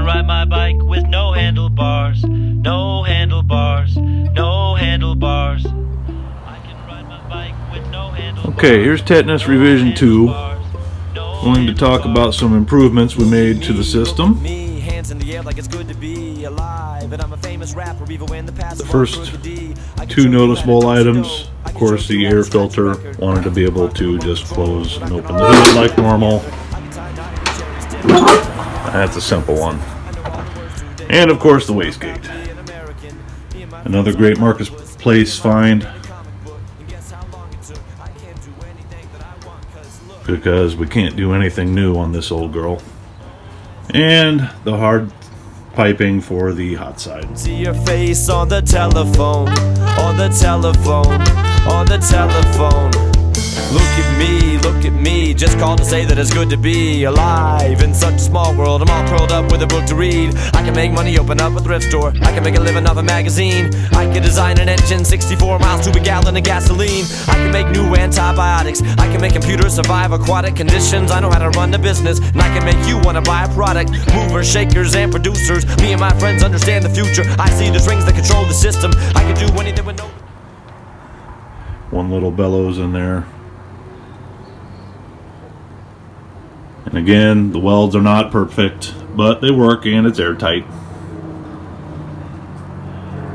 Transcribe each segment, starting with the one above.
can ride my bike with no handlebars, no handlebars, no handlebars. I can ride my bike with no handlebars. Okay, here's Tetanus Revision 2. Going to talk about some improvements we made to the system. The first two noticeable items, of course, the air filter. Wanted to be able to just close and open the hood like normal. That's a simple one. And of course the wastegate. Another great marketplace find, because we can't do anything new on this old girl. And the hard piping for the hot side. See your face on the telephone, on the telephone, on the telephone. Look at me, just called to say that it's good to be alive in such a small world. I'm all curled up with a book to read. I can make money, open up a thrift store. I can make a living off a magazine. I can design an engine, 64 miles to a gallon of gasoline. I can make new antibiotics. I can make computers survive aquatic conditions. I know how to run the business, and I can make you want to buy a product. Movers, shakers, and producers. Me and my friends understand the future. I see the strings that control the system. I can do anything with no... One little bellows in there. And again, the welds are not perfect, but they work and it's airtight.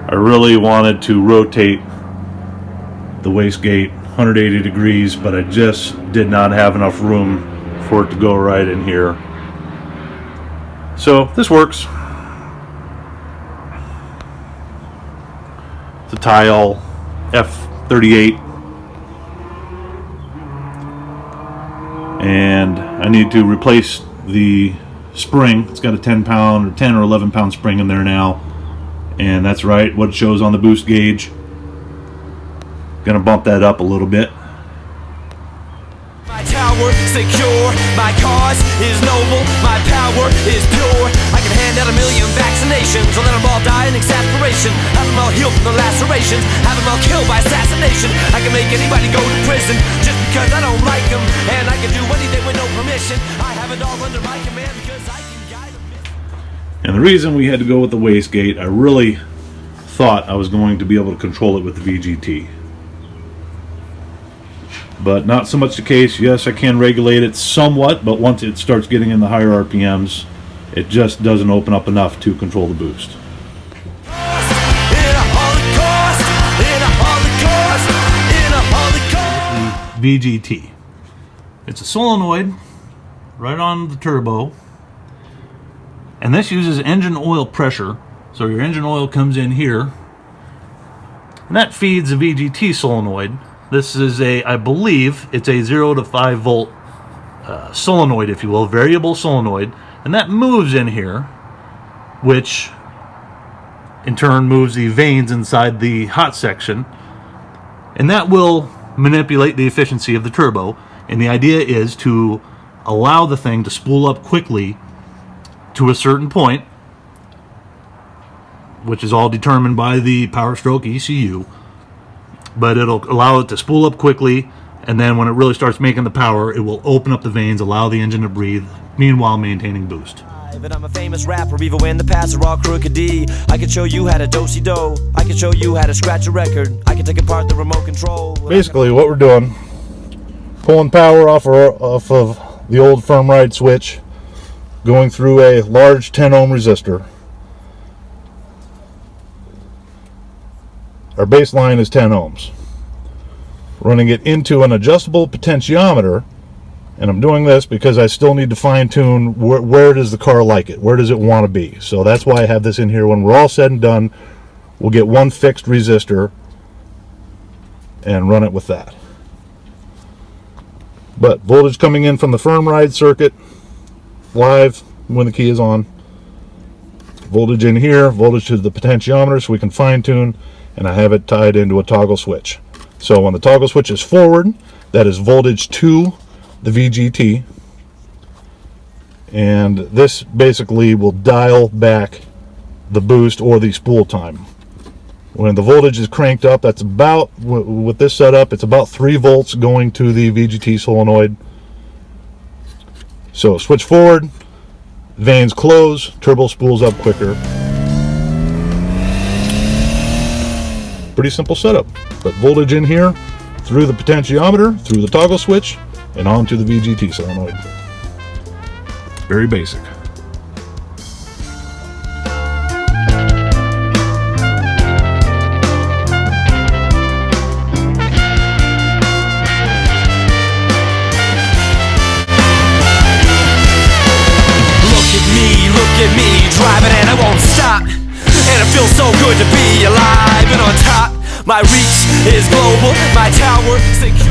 I really wanted to rotate the wastegate 180 degrees, but I just did not have enough room for it to go right in here. So this works. It's a Tile F38. And I need to replace the spring. It's got a 10 pound or 10 or 11 pound spring in there now, and that's right, what it shows on the boost gauge. Gonna bump that up a little bit. My tower secure, my cause is noble, my power is pure. I can hand out 1 million vaccinations, or let them all die in exasperation. Have them all healed from the lacerations, have them all killed by assassination. I can make anybody go to prison just because I don't like them, and I can do anything with no permission. I have it all under my command because I can guide them. And the reason we had to go with the wastegate, I really thought I was going to be able to control it with the VGT. But not so much the case. Yes, I can regulate it somewhat, but once it starts getting in the higher RPMs, it just doesn't open up enough to control the boost. VGT. It's a solenoid right on the turbo, and this uses engine oil pressure. So your engine oil comes in here, and that feeds the VGT solenoid. This is I believe it's a 0 to 5 volt solenoid, if you will, variable solenoid, and that moves in here, which in turn moves the vanes inside the hot section, and that will manipulate the efficiency of the turbo. And the idea is to allow the thing to spool up quickly to a certain point, which is all determined by the Power Stroke ECU. But it'll allow it to spool up quickly, and then when it really starts making the power, it will open up the vanes, allow the engine to breathe, meanwhile maintaining boost. But I'm a famous rapper, even when the paths are all crooked. I can show you how to do-si-do. I can show you how to scratch a record. I can take apart the remote control. Basically what we're doing, pulling power off of the old firm ride switch, going through a large 10 ohm resistor. Our baseline is 10 ohms. Running it into an adjustable potentiometer, and I'm doing this because I still need to fine-tune where does the car like it, where does it want to be. So that's why I have this in here. When we're all said and done, we'll get one fixed resistor and run it with that. But voltage coming in from the firm ride circuit, live when the key is on. Voltage in here, voltage to the potentiometer so we can fine-tune, and I have it tied into a toggle switch. So when the toggle switch is forward, that is voltage to the VGT, and this basically will dial back the boost or the spool time. When the voltage is cranked up, that's about, with this setup, it's about 3 volts going to the VGT solenoid. So switch forward, Vanes close, turbo spools up quicker. Pretty simple setup. But voltage in here, through the potentiometer, through the toggle switch, and onto the VGT solenoid. Very basic. Look at me, driving and I won't stop. And it feels so good to be alive and on top. My reach is global, my tower secure.